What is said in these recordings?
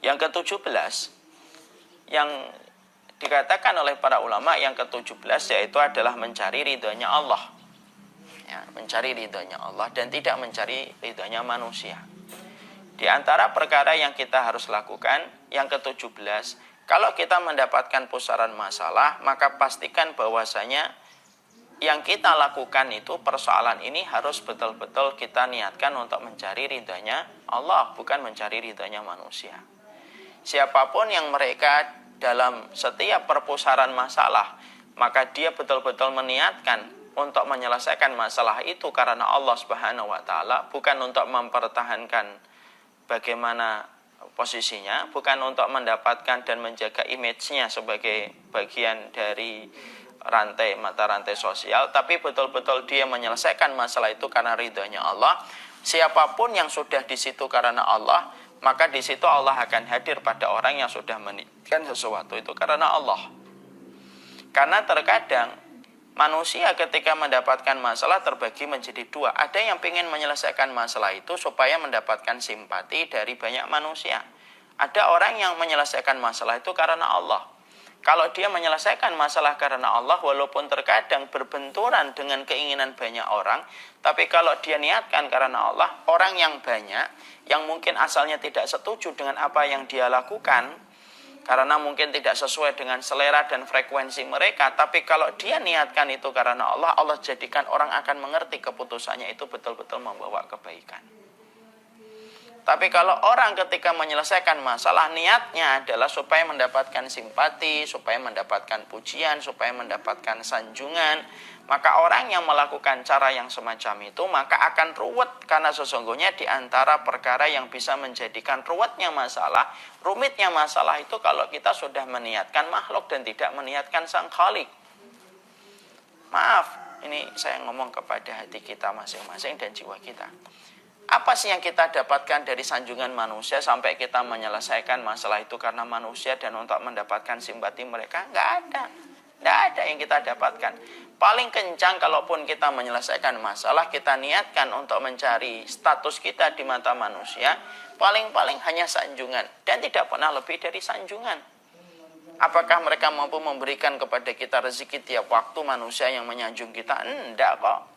Yang ke-17 yang dikatakan oleh para ulama, yang ke-17 yaitu adalah mencari ridhonya Allah. Ya, mencari ridhonya Allah dan tidak mencari ridhonya manusia. Di antara perkara yang kita harus lakukan, yang ke-17, kalau kita mendapatkan pusaran masalah, maka pastikan bahwasanya yang kita lakukan itu, persoalan ini harus betul-betul kita niatkan untuk mencari ridhonya Allah, bukan mencari ridhonya manusia. Siapapun yang mereka dalam setiap perpusaran masalah, maka dia betul-betul meniatkan untuk menyelesaikan masalah itu karena Allah Subhanahu wa taala, bukan untuk mempertahankan bagaimana posisinya, bukan untuk mendapatkan dan menjaga image-nya sebagai bagian dari mata rantai sosial, tapi betul-betul dia menyelesaikan masalah itu karena ridhonya Allah. Siapapun yang sudah di situ karena Allah, maka di situ Allah akan hadir pada orang yang sudah meniatkan sesuatu itu karena Allah. Karena terkadang manusia ketika mendapatkan masalah terbagi menjadi dua. Ada yang ingin menyelesaikan masalah itu supaya mendapatkan simpati dari banyak manusia. Ada orang yang menyelesaikan masalah itu karena Allah. Kalau dia menyelesaikan masalah karena Allah, walaupun terkadang berbenturan dengan keinginan banyak orang, tapi kalau dia niatkan karena Allah, orang yang banyak, yang mungkin asalnya tidak setuju dengan apa yang dia lakukan, karena mungkin tidak sesuai dengan selera dan frekuensi mereka, tapi kalau dia niatkan itu karena Allah, Allah jadikan orang akan mengerti keputusannya itu betul-betul membawa kebaikan. Tapi kalau orang ketika menyelesaikan masalah, niatnya adalah supaya mendapatkan simpati, supaya mendapatkan pujian, supaya mendapatkan sanjungan, maka orang yang melakukan cara yang semacam itu maka akan ruwet, karena sesungguhnya di antara perkara yang bisa menjadikan ruwetnya masalah, rumitnya masalah itu kalau kita sudah meniatkan makhluk dan tidak meniatkan Sang Khalik. Maaf, ini saya ngomong kepada hati kita masing-masing dan jiwa kita. Apa sih yang kita dapatkan dari sanjungan manusia sampai kita menyelesaikan masalah itu karena manusia dan untuk mendapatkan simpati mereka? Nggak ada. Nggak ada yang kita dapatkan. Paling kencang kalaupun kita menyelesaikan masalah, kita niatkan untuk mencari status kita di mata manusia, paling-paling hanya sanjungan. Dan tidak pernah lebih dari sanjungan. Apakah mereka mampu memberikan kepada kita rezeki tiap waktu manusia yang menyanjung kita? Enggak kok.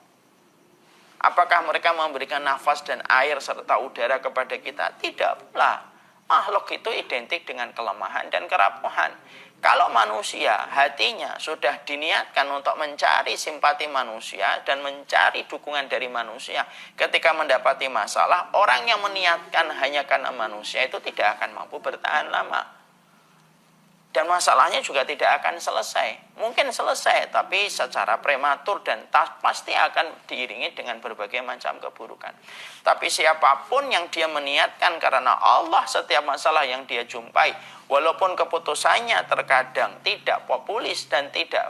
Apakah mereka memberikan nafas dan air serta udara kepada kita? Tidak pula. Makhluk itu identik dengan kelemahan dan kerapuhan. Kalau manusia hatinya sudah diniatkan untuk mencari simpati manusia dan mencari dukungan dari manusia, ketika mendapati masalah, orang yang meniatkan hanya karena manusia itu tidak akan mampu bertahan lama. Dan masalahnya juga tidak akan selesai. Mungkin selesai, tapi secara prematur dan pasti akan diiringi dengan berbagai macam keburukan. Tapi siapapun yang dia meniatkan karena Allah setiap masalah yang dia jumpai, walaupun keputusannya terkadang tidak populis dan tidak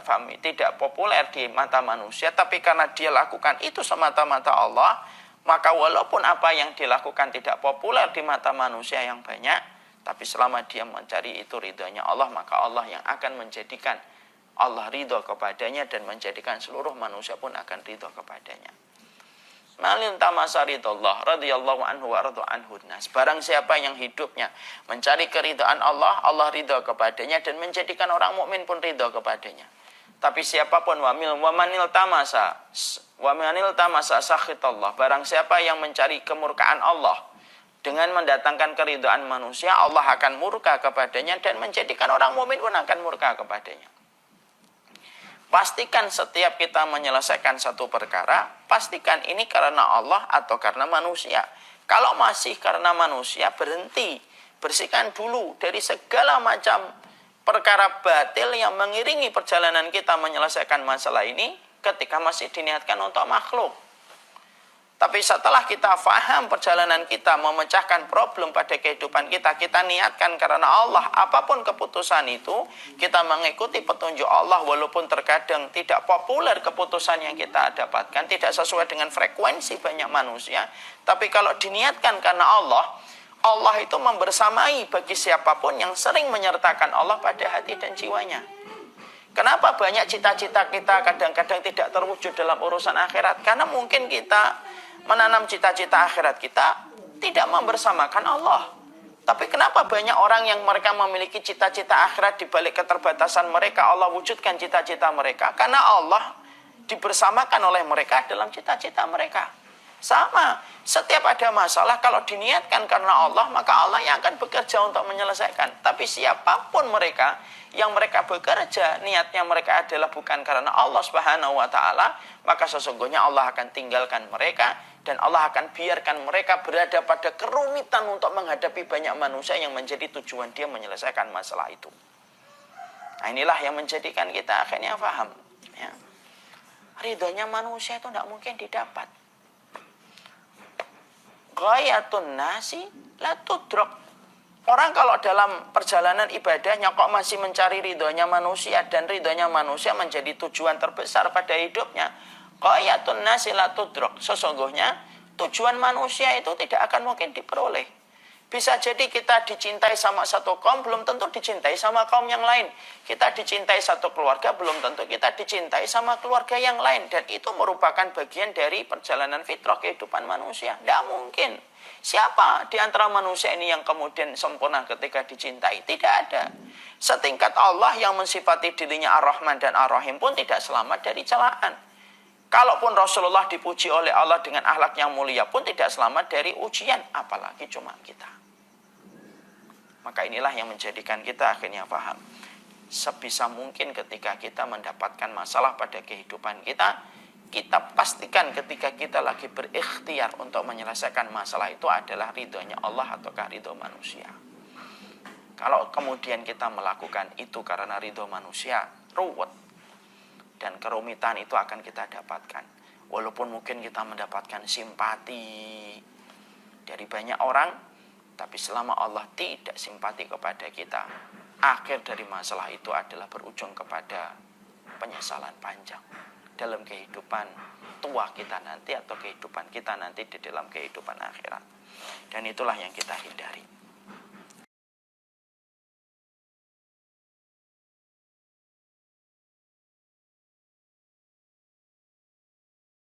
populer di mata manusia, tapi karena dia lakukan itu semata-mata Allah, maka walaupun apa yang dilakukan tidak populer di mata manusia yang banyak, tapi selama dia mencari itu ridhonya Allah, maka Allah yang akan menjadikan Allah ridho kepadanya dan menjadikan seluruh manusia pun akan ridho kepadanya. Malin tamasa ridhollah radhiyallahu anhu wa radu anhu nas. Barang siapa yang hidupnya mencari keridhaan Allah, Allah ridho kepadanya dan menjadikan orang mukmin pun ridho kepadanya. Tapi siapapun wa manil tamasa sakhitallah, barang siapa yang mencari kemurkaan Allah dengan mendatangkan keridhaan manusia, Allah akan murka kepadanya dan menjadikan orang mukmin pun akan murka kepadanya. Pastikan setiap kita menyelesaikan satu perkara, pastikan ini karena Allah atau karena manusia. Kalau masih karena manusia, berhenti. Bersihkan dulu dari segala macam perkara batil yang mengiringi perjalanan kita menyelesaikan masalah ini ketika masih diniatkan untuk makhluk. Tapi setelah kita faham perjalanan kita memecahkan problem pada kehidupan kita, kita niatkan karena Allah, apapun keputusan itu, kita mengikuti petunjuk Allah walaupun terkadang tidak populer keputusan yang kita dapatkan, tidak sesuai dengan frekuensi banyak manusia. Tapi kalau diniatkan karena Allah, Allah itu membersamai bagi siapapun yang sering menyertakan Allah pada hati dan jiwanya. Kenapa banyak cita-cita kita kadang-kadang tidak terwujud dalam urusan akhirat? Karena mungkin kita menanam cita-cita akhirat kita tidak membersamakan Allah. Tapi kenapa banyak orang yang mereka memiliki cita-cita akhirat di balik keterbatasan mereka, Allah wujudkan cita-cita mereka? Karena Allah dibersamakan oleh mereka dalam cita-cita mereka. Sama, setiap ada masalah kalau diniatkan karena Allah, maka Allah yang akan bekerja untuk menyelesaikan. Tapi siapapun mereka yang mereka bekerja, niatnya mereka adalah bukan karena Allah Subhanahu wa taala, maka sesungguhnya Allah akan tinggalkan mereka dan Allah akan biarkan mereka berada pada kerumitan untuk menghadapi banyak manusia yang menjadi tujuan dia menyelesaikan masalah itu. Nah, inilah yang menjadikan kita akhirnya paham, ya. Ridhonya manusia itu tidak mungkin didapat. Ghayatun nasi la tudrok. Orang kalau dalam perjalanan ibadahnya kok masih mencari ridhonya manusia, dan ridhonya manusia menjadi tujuan terbesar pada hidupnya, ghayatun nasi la tudrok. Sesungguhnya tujuan manusia itu tidak akan mungkin diperoleh. Bisa jadi kita dicintai sama satu kaum, belum tentu dicintai sama kaum yang lain. Kita dicintai satu keluarga, belum tentu kita dicintai sama keluarga yang lain. Dan itu merupakan bagian dari perjalanan fitrah kehidupan manusia. Tidak mungkin. Siapa di antara manusia ini yang kemudian sempurna ketika dicintai? Tidak ada. Setingkat Allah yang mensifati dirinya Ar-Rahman dan Ar-Rahim pun tidak selamat dari celaan. Kalaupun Rasulullah dipuji oleh Allah dengan akhlak yang mulia pun tidak selamat dari ujian, apalagi cuma kita. Maka inilah yang menjadikan kita akhirnya paham. Sebisa mungkin ketika kita mendapatkan masalah pada kehidupan kita, kita pastikan ketika kita lagi berikhtiar untuk menyelesaikan masalah itu adalah ridhonya Allah ataukah ridho manusia. Kalau kemudian kita melakukan itu karena ridho manusia, ruwet. Dan kerumitan itu akan kita dapatkan. Walaupun mungkin kita mendapatkan simpati dari banyak orang, tapi selama Allah tidak simpati kepada kita, akhir dari masalah itu adalah berujung kepada penyesalan panjang dalam kehidupan tua kita nanti atau kehidupan kita nanti di dalam kehidupan akhirat. Dan itulah yang kita hindari.